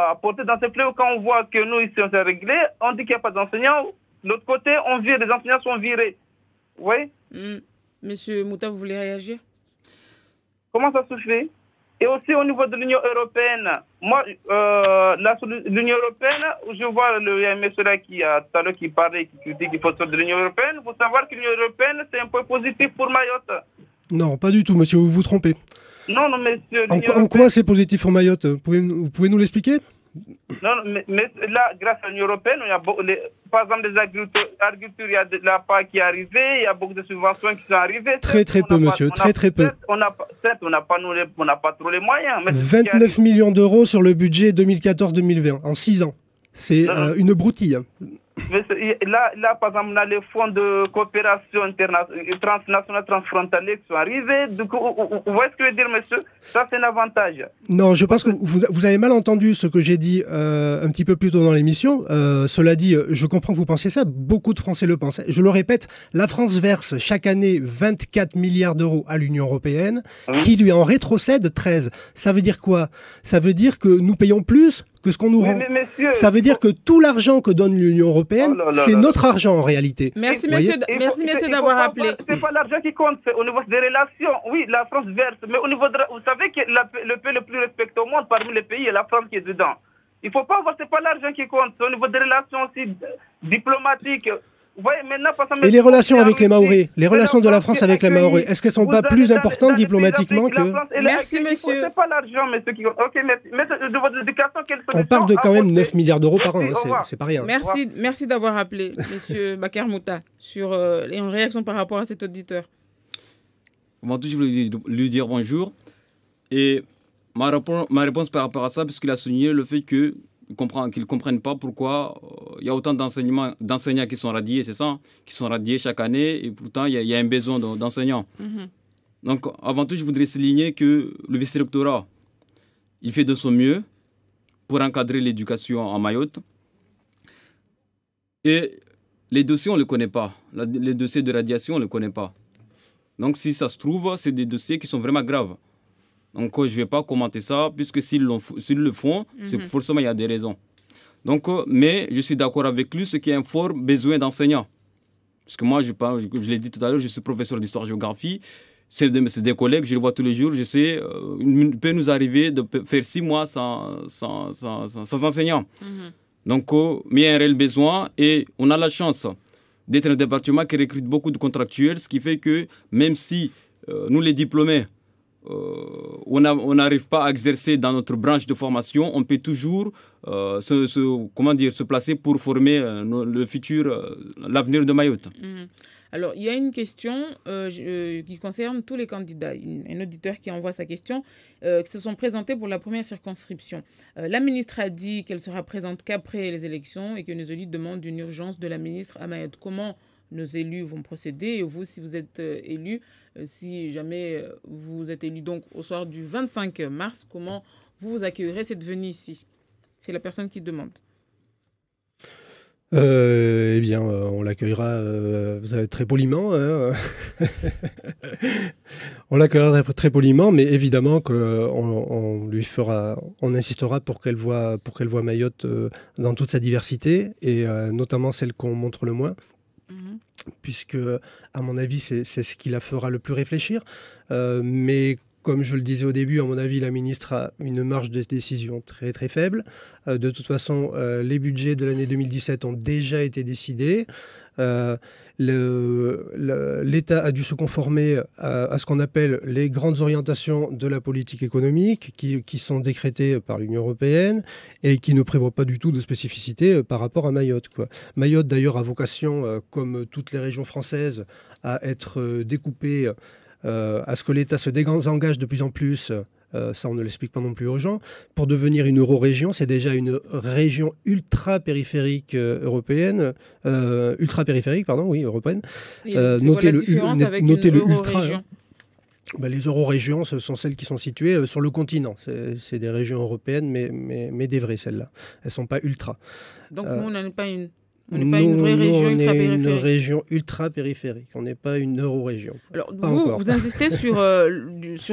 apporter dans ces fléaux. Quand on voit que nous, ici, on s'est réglé, on dit qu'il n'y a pas d'enseignants. De l'autre côté, on vire, les enseignants sont virés. Oui. Monsieur Mouta, vous voulez réagir? Comment ça se fait? Et aussi au niveau de l'Union européenne, moi, l'Union européenne, je vois le monsieur là tout à l'heure qui parlait, qui dit qu'il faut sortir de l'Union européenne. Il faut savoir que l'Union européenne, c'est un point positif pour Mayotte. Non, pas du tout, monsieur, vous vous trompez. Non, monsieur. En quoi c'est positif pour Mayotte? Vous pouvez nous l'expliquer? Non, mais là, grâce à l'Union européenne, il y a par exemple, les agricultures, il y a de la PAC qui est arrivée, il y a beaucoup de subventions qui sont arrivées. Très peu, monsieur, très peu. On n'a pas trop les moyens. Mais 29 millions d'euros sur le budget 2014-2020, en 6 ans. C'est une broutille. Mais là, par exemple, on a les fonds de coopération transnationale, transfrontalière qui sont arrivés. Donc, vous voyez ce que je veux dire, monsieur? Ça, c'est un avantage. Non, je pense que vous avez mal entendu ce que j'ai dit un petit peu plus tôt dans l'émission. Cela dit, je comprends que vous pensiez ça. Beaucoup de Français le pensent. Je le répète, la France verse chaque année 24 milliards d'euros à l'Union européenne, qui lui en rétrocède 13. Ça veut dire quoi? Ça veut dire que nous payons plus que ce qu'on nous rend. Messieurs, ça veut dire que tout l'argent que donne l'Union européenne, c'est notre argent en réalité. Merci messieurs d'avoir appelé. C'est pas l'argent qui compte, c'est au niveau des relations. Oui, la France verse, mais au niveau vous savez que le pays le plus respecté au monde parmi les pays est la France qui est dedans. Il ne faut pas voir, c'est pas l'argent qui compte, c'est au niveau des relations aussi diplomatiques. Voyez, maintenant, et les relations avec les Mahorais, les relations de la France avec les Mahorais, est-ce qu'elles ne sont pas plus importantes diplomatiquement que... Merci, monsieur. C'est pas l'argent, monsieur, qui... Ok, merci. Mais de votre éducation, quelle solution? On parle de quand même 9 milliards d'euros par an, c'est pas rien. Merci d'avoir appelé, monsieur Bakar Mouta, sur une réaction par rapport à cet auditeur. Avant tout, je voulais lui dire bonjour. Et ma réponse par rapport à ça, puisqu'il a souligné le fait que qu'ils ne comprennent pas pourquoi il y a autant d'enseignants qui sont radiés, c'est ça, qui sont radiés chaque année, et pourtant il y a un besoin d'enseignants. Donc, avant tout, je voudrais souligner que le vice-rectorat, il fait de son mieux pour encadrer l'éducation en Mayotte. Et les dossiers, on ne les connaît pas. Les dossiers de radiation, on ne les connaît pas. Donc, si ça se trouve, c'est des dossiers qui sont vraiment graves. Donc, je ne vais pas commenter ça, puisque s'ils le font, c'est forcément il y a des raisons. Donc, mais je suis d'accord avec lui, ce qui est un fort besoin d'enseignants. Parce que moi, je l'ai dit tout à l'heure, je suis professeur d'histoire-géographie. C'est des collègues, je les vois tous les jours. Je sais, il peut nous arriver de faire 6 mois sans enseignants. Donc, mais il y a un réel besoin et on a la chance d'être un département qui recrute beaucoup de contractuels, ce qui fait que même si nous, les diplômés, on n'arrive pas à exercer dans notre branche de formation, on peut toujours se placer pour former l'avenir de Mayotte. Alors, il y a une question qui concerne tous les candidats. Un auditeur qui envoie sa question, qui se sont présentés pour la première circonscription. La ministre a dit qu'elle sera présente qu'après les élections et que nos élus demandent une urgence de la ministre à Mayotte. Comment nos élus vont procéder? Et vous, si vous êtes élu, si jamais vous êtes élu donc au soir du 25 mars, comment vous accueillerez cette venue ici? C'est la personne qui demande. Eh bien, on l'accueillera très poliment. Hein. On l'accueillera très poliment, mais évidemment qu'on insistera pour qu'elle voit Mayotte dans toute sa diversité, et notamment celle qu'on montre le moins. Puisque, à mon avis, c'est ce qui la fera le plus réfléchir. Mais comme je le disais au début, à mon avis, la ministre a une marge de décision très très faible. De toute façon, les budgets de l'année 2017 ont déjà été décidés. L'État a dû se conformer à ce qu'on appelle les grandes orientations de la politique économique qui sont décrétées par l'Union européenne et qui ne prévoient pas du tout de spécificité par rapport à Mayotte, quoi. Mayotte, d'ailleurs, a vocation, comme toutes les régions françaises, à être découpée, à ce que l'État se désengage de plus en plus. Ça, on ne l'explique pas non plus aux gens. Pour devenir une euro-région, c'est déjà une région ultra-périphérique européenne. Européenne. Notez la différence avec une euro-région. Les euro-régions, ce sont celles qui sont situées sur le continent. C'est des régions européennes, mais des vraies, celles-là. Elles ne sont pas ultra. Donc, nous, on n'en est pas une... On n'est pas une vraie région ultra-périphérique. On est une région ultra-périphérique. On n'est pas une euro-région. Alors, vous insistez sur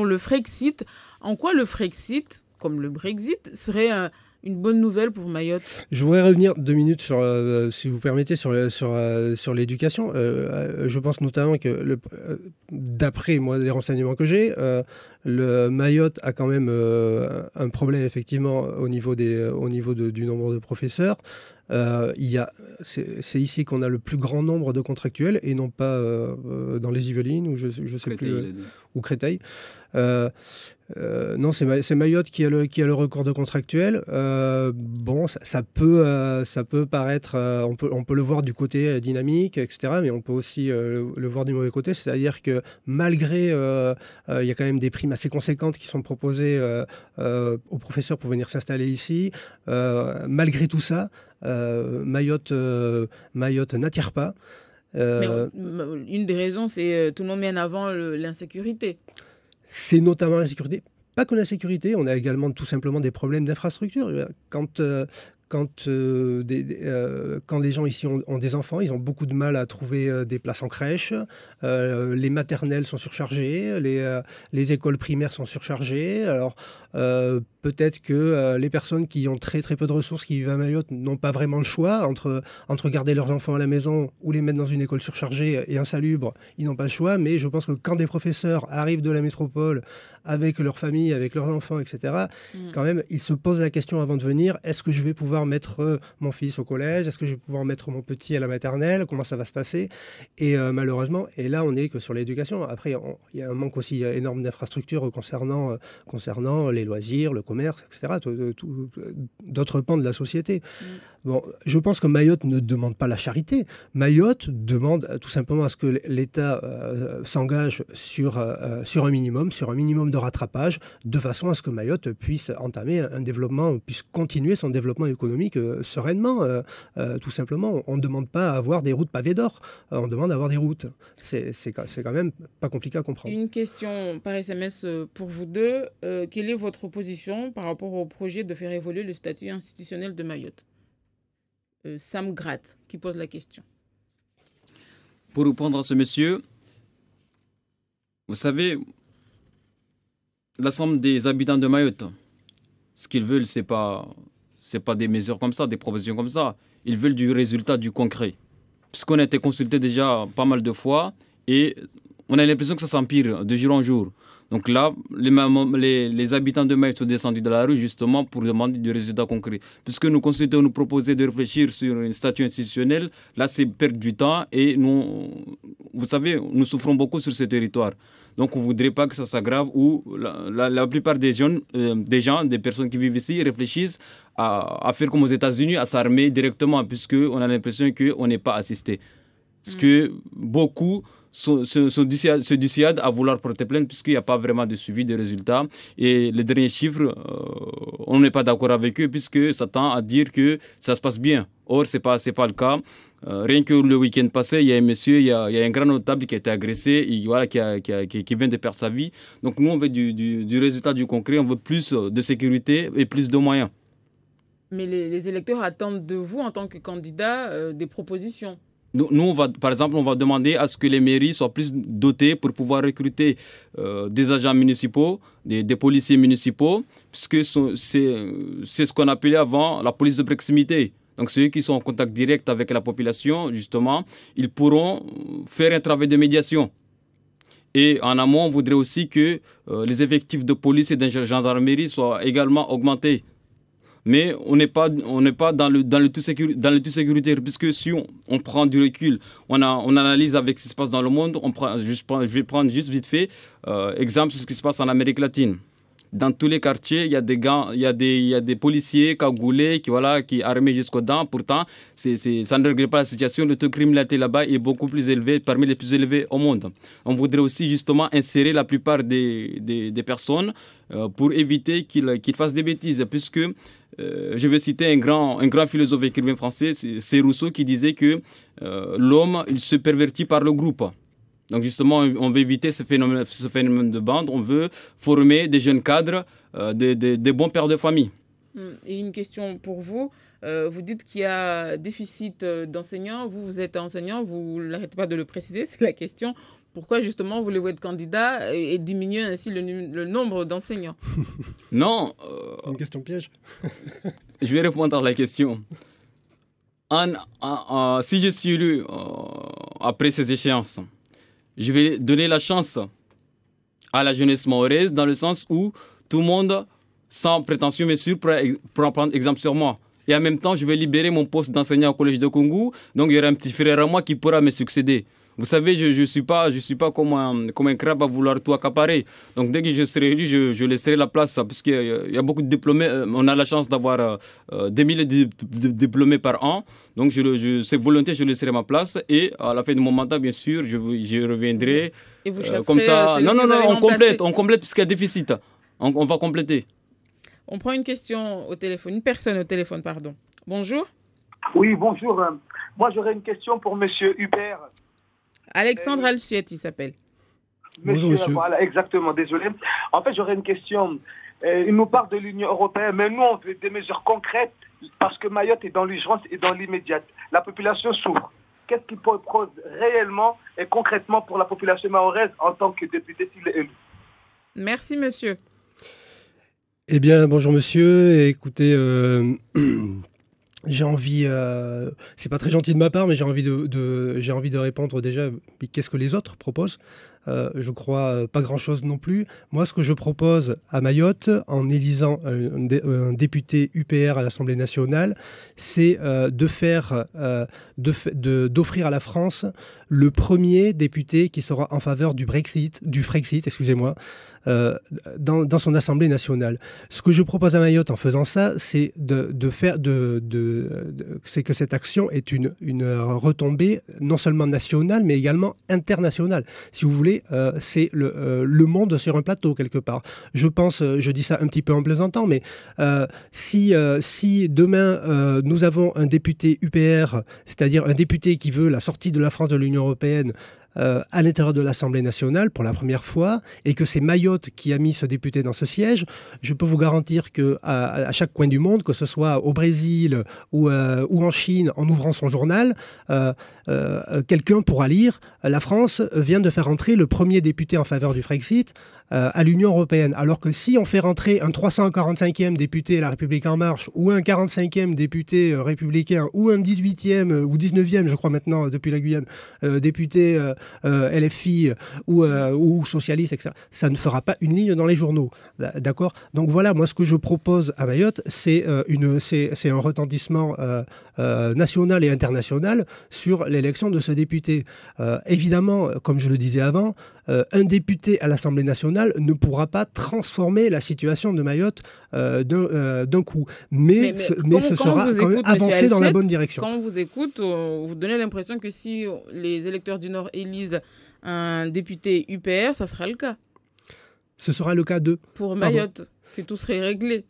le Frexit. En quoi le Frexit, comme le Brexit, serait une bonne nouvelle pour Mayotte? Je voudrais revenir 2 minutes, si vous permettez, sur l'éducation. Je pense notamment que, d'après moi, les renseignements que j'ai, le Mayotte a quand même un problème, effectivement, au niveau du nombre de professeurs. C'est ici qu'on a le plus grand nombre de contractuels et non pas dans les Yvelines ou je sais plus, ou Créteil. Non, c'est Mayotte qui a le record de contractuels. Bon, ça peut paraître, on peut le voir du côté dynamique, etc. Mais on peut aussi le voir du mauvais côté, c'est-à-dire que malgré, il y a quand même des primes assez conséquentes qui sont proposées aux professeurs pour venir s'installer ici. Malgré tout ça, Mayotte n'attire pas. Mais une des raisons, c'est tout le monde met en avant l'insécurité. C'est notamment l'insécurité. Pas que l'insécurité, on a également tout simplement des problèmes d'infrastructure. Quand les gens ici ont des enfants, ils ont beaucoup de mal à trouver des places en crèche. Les maternelles sont surchargées, les écoles primaires sont surchargées. Alors, peut-être que les personnes qui ont très très peu de ressources, qui vivent à Mayotte, n'ont pas vraiment le choix entre garder leurs enfants à la maison ou les mettre dans une école surchargée et insalubre. Ils n'ont pas le choix, mais je pense que quand des professeurs arrivent de la métropole avec leur famille, avec leurs enfants, etc., quand même, ils se posent la question avant de venir, est-ce que je vais pouvoir mettre mon fils au collège? Est-ce que je vais pouvoir mettre mon petit à la maternelle? Comment ça va se passer? Et malheureusement, et là, on n'est que sur l'éducation. Après, il y a un manque aussi énorme d'infrastructures concernant les loisirs, le commerce, etc., d'autres pans de la société. Bon, je pense que Mayotte ne demande pas la charité. Mayotte demande tout simplement à ce que l'État s'engage sur un minimum de rattrapage, de façon à ce que Mayotte puisse entamer un développement, puisse continuer son développement économique sereinement. Tout simplement, on ne demande pas à avoir des routes pavées d'or, on demande à avoir des routes. C'est quand même pas compliqué à comprendre. Une question par SMS pour vous deux. Quelle est votre position par rapport au projet de faire évoluer le statut institutionnel de Mayotte? Sam Gratt qui pose la question. Pour répondre à ce monsieur, vous savez, l'ensemble des habitants de Mayotte, ce qu'ils veulent, c'est pas des mesures comme ça, des propositions comme ça. Ils veulent du résultat, du concret. Puisqu'on a été consulté déjà pas mal de fois et on a l'impression que ça s'empire de jour en jour. Donc là, les habitants de Mayotte sont descendus de la rue justement pour demander du résultat concret. Puisque nous consultons, nous proposer de réfléchir sur un statut institutionnel, là c'est perdre du temps et nous, vous savez, nous souffrons beaucoup sur ce territoire. Donc on ne voudrait pas que ça s'aggrave ou la plupart des gens, des personnes qui vivent ici réfléchissent à faire comme aux États-Unis, à s'armer directement puisqu'on a l'impression qu'on n'est pas assisté. Parce que beaucoup se dissuadent à vouloir porter plainte puisqu'il n'y a pas vraiment de suivi de résultats. Et les derniers chiffres, on n'est pas d'accord avec eux puisque ça tend à dire que ça se passe bien. Or, ce n'est pas le cas. Rien que le week-end passé, il y a un monsieur, il y a un grand notable qui a été agressé, et voilà, qui vient de perdre sa vie. Donc nous, on veut du résultat, du concret, on veut plus de sécurité et plus de moyens. Mais les électeurs attendent de vous, en tant que candidat, des propositions. Nous, par exemple, on va demander à ce que les mairies soient plus dotées pour pouvoir recruter des agents municipaux, des policiers municipaux, puisque c'est ce qu'on appelait avant la police de proximité. Donc, ceux qui sont en contact direct avec la population, justement, ils pourront faire un travail de médiation. Et en amont, on voudrait aussi que les effectifs de police et de gendarmerie soient également augmentés. Mais on n'est pas dans le tout sécuritaire, puisque si on prend du recul, on analyse avec ce qui se passe dans le monde, je vais prendre juste vite fait exemple sur ce qui se passe en Amérique latine. Dans tous les quartiers, il y a des policiers cagoulés qui armés jusqu'aux dents. Pourtant, ça ne regrette pas la situation. Le taux de criminalité là-bas est beaucoup plus élevé, parmi les plus élevés au monde. On voudrait aussi justement insérer la plupart des personnes pour éviter qu'ils fassent des bêtises. Puisque je vais citer un grand philosophe écrivain français, c'est Rousseau, qui disait que l'homme, il se pervertit par le groupe. Donc justement, on veut éviter ce phénomène de bande. On veut former des jeunes cadres, des bons pères de famille. Et une question pour vous. Vous dites qu'il y a déficit d'enseignants. Vous êtes enseignant, vous n'arrêtez pas de le préciser, c'est la question. Pourquoi justement voulez-vous être candidat et diminuer ainsi le nombre d'enseignants? Non. Une question piège. Je vais répondre à la question. Si je suis élu après ces échéances, je vais donner la chance à la jeunesse mahoraise dans le sens où tout le monde, sans prétention bien sûr, pourra prendre exemple sur moi. et en même temps, je vais libérer mon poste d'enseignant au collège de Kungu. Donc, il y aura un petit frère à moi qui pourra me succéder. Vous savez, je ne suis pas comme un crabe à vouloir tout accaparer. Donc, dès que je serai élu, je laisserai la place, parce qu'il y a beaucoup de diplômés. On a la chance d'avoir des milliers de diplômés par an. Donc, c'est volontiers, je laisserai ma place. Et à la fin de mon mandat, bien sûr, je reviendrai. Et vous chasserez, comme ça. Non, on complète puisqu'il y a déficit. On va compléter. On prend une question au téléphone, une personne au téléphone, pardon. Bonjour. Oui, bonjour. Moi, j'aurais une question pour Monsieur Hubert. Alexandre Alsuette, il s'appelle. Bonjour, monsieur. Voilà, exactement, désolé. En fait, j'aurais une question. Il nous parle de l'Union européenne, mais nous, on veut des mesures concrètes parce que Mayotte est dans l'urgence et dans l'immédiate. La population souffre. Qu'est-ce qu'il propose réellement et concrètement pour la population mahoraise en tant que député s'il est élu? Merci, monsieur. Eh bien, bonjour monsieur. Écoutez, j'ai envie, c'est pas très gentil de ma part, mais j'ai envie de répondre déjà. Qu'est-ce que les autres proposent? Je crois pas grand-chose non plus. Moi, ce que je propose à Mayotte, en élisant un député UPR à l'Assemblée nationale, c'est d'offrir à la France le premier député qui sera en faveur du Frexit, excusez-moi, dans son Assemblée nationale. Ce que je propose à Mayotte en faisant ça, c'est c'est que cette action est une retombée non seulement nationale, mais également internationale. Si vous voulez, c'est le monde sur un plateau quelque part. Je pense, je dis ça un petit peu en plaisantant, mais si demain nous avons un député UPR, c'est-à-dire un député qui veut la sortie de la France de l'Union européenne, à l'intérieur de l'Assemblée nationale pour la première fois, et que c'est Mayotte qui a mis ce député dans ce siège, je peux vous garantir qu'à chaque coin du monde, que ce soit au Brésil ou en Chine, en ouvrant son journal, quelqu'un pourra lire « La France vient de faire entrer le premier député en faveur du Frexit à l'Union européenne ». Alors que si on fait rentrer un 345e député La République En Marche, ou un 45e député républicain, ou un 18e ou 19e, je crois maintenant, depuis la Guyane, député LFI ou socialiste, etc., ça ne fera pas une ligne dans les journaux. D'accord? Donc voilà, moi ce que je propose à Mayotte, c'est un retentissement national et international sur l'élection de ce député. Évidemment, comme je le disais avant, un député à l'Assemblée nationale ne pourra pas transformer la situation de Mayotte d'un coup. Mais ce sera quand même avancé dans la bonne direction. Quand on vous écoute, vous donnez l'impression que si les électeurs du Nord élisent un député UPR, ça sera le cas. Ce sera le cas de... Pour Mayotte, que tout serait réglé.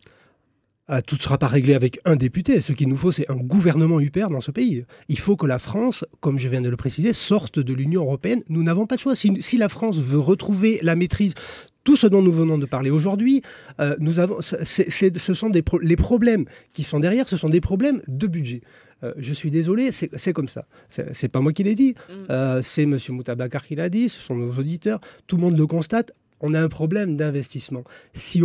Tout ne sera pas réglé avec un député. Ce qu'il nous faut, c'est un gouvernement UPR dans ce pays. Il faut que la France, comme je viens de le préciser, sorte de l'Union européenne. Nous n'avons pas de choix. Si la France veut retrouver la maîtrise, tout ce dont nous venons de parler aujourd'hui, ce sont les problèmes qui sont derrière, ce sont des problèmes de budget. Je suis désolé, c'est comme ça. C'est pas moi qui l'ai dit, c'est M. Moutabakar qui l'a dit, ce sont nos auditeurs, tout le monde le constate. On a un problème d'investissement. Si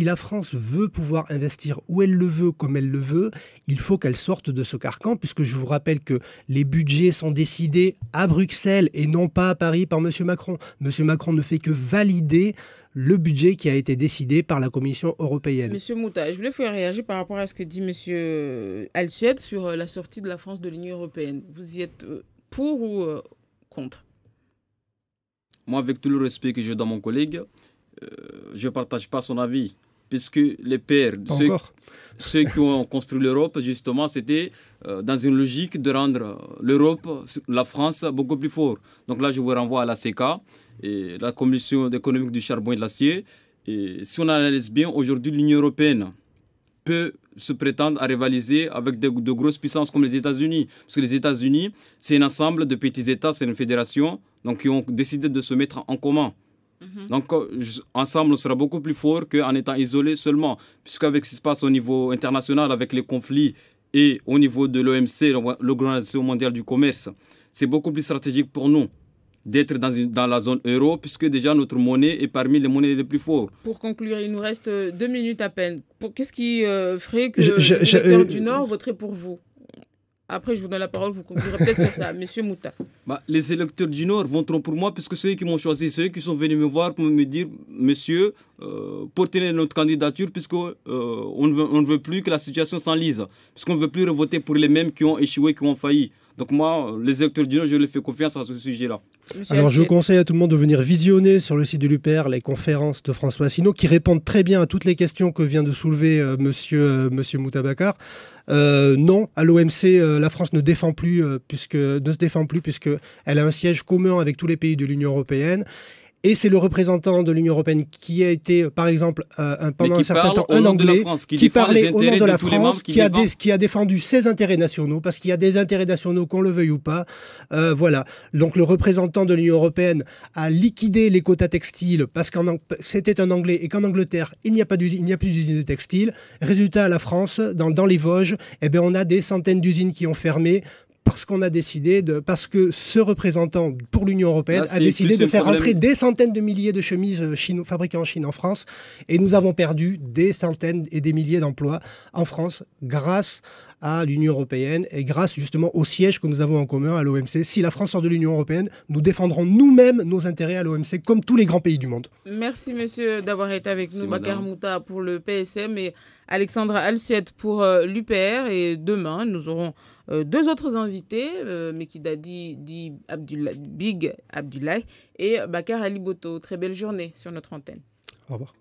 la France veut pouvoir investir où elle le veut, comme elle le veut, il faut qu'elle sorte de ce carcan, puisque je vous rappelle que les budgets sont décidés à Bruxelles et non pas à Paris par M. Macron. M. Macron ne fait que valider le budget qui a été décidé par la Commission européenne. Monsieur Mouta, je voulais faire réagir par rapport à ce que dit Monsieur Alsuette sur la sortie de la France de l'Union européenne. Vous y êtes pour ou contre? Moi, avec tout le respect que j'ai dans mon collègue, je ne partage pas son avis. Puisque les pères, ceux qui ont construit l'Europe, justement, c'était dans une logique de rendre l'Europe, la France, beaucoup plus fort. Donc là, je vous renvoie à la CECA, et la Commission économique du charbon et de l'acier. Et si on analyse bien, aujourd'hui, l'Union européenne peut se prétendre à rivaliser avec de grosses puissances comme les États-Unis. Parce que les États-Unis, c'est un ensemble de petits États, c'est une fédération, donc qui ont décidé de se mettre en commun. Donc, ensemble, on sera beaucoup plus fort qu'en étant isolé seulement. Puisqu'avec ce qui se passe au niveau international, avec les conflits, et au niveau de l'OMC, l'Organisation mondiale du commerce, c'est beaucoup plus stratégique pour nous d'être dans la zone euro, puisque déjà notre monnaie est parmi les monnaies les plus fortes. Pour conclure, il nous reste 2 minutes à peine. Qu'est-ce qui ferait que les électeurs du Nord voteraient pour vous Après, je vous donne la parole, vous conclurez peut-être sur ça. Monsieur Mouta. Les électeurs du Nord voteront pour moi puisque c'est eux qui m'ont choisi, c'est eux qui sont venus me voir pour me dire, monsieur, portez notre candidature puisqu'on ne veut plus que la situation s'enlise, puisqu'on ne veut plus voter pour les mêmes qui ont échoué, qui ont failli. Donc moi, les électeurs du Nord, je leur fais confiance à ce sujet-là. Alors je conseille à tout le monde de venir visionner sur le site de l'UPR les conférences de François Asselineau qui répondent très bien à toutes les questions que vient de soulever monsieur Moutabakar. Non, à l'OMC, la France ne se défend plus puisqu'elle a un siège commun avec tous les pays de l'Union européenne. Et c'est le représentant de l'Union européenne qui a été, par exemple, pendant un certain temps, un Anglais, qui parlait au nom de la France, qui a défendu ses intérêts nationaux, parce qu'il y a des intérêts nationaux, qu'on le veuille ou pas. Voilà. Donc le représentant de l'Union européenne a liquidé les quotas textiles, parce que c'était un Anglais, et qu'en Angleterre, il n'y a plus d'usines de textile. Résultat, à la France, dans les Vosges, on a des centaines d'usines qui ont fermé, parce que ce représentant pour l'Union européenne a décidé de faire entrer des centaines de milliers de chemises fabriquées en Chine en France, et nous avons perdu des centaines et des milliers d'emplois en France grâce à l'Union européenne et grâce justement au siège que nous avons en commun à l'OMC. Si la France sort de l'Union européenne, nous défendrons nous-mêmes nos intérêts à l'OMC comme tous les grands pays du monde. Merci monsieur d'avoir été avec nous, Bakar Mouta pour le PSM et Alexandra Alsuet pour l'UPR. Et demain, nous aurons deux autres invités, Mekidadi Big Abdoulaye et Bakar Ali Boto. Très belle journée sur notre antenne. Au revoir.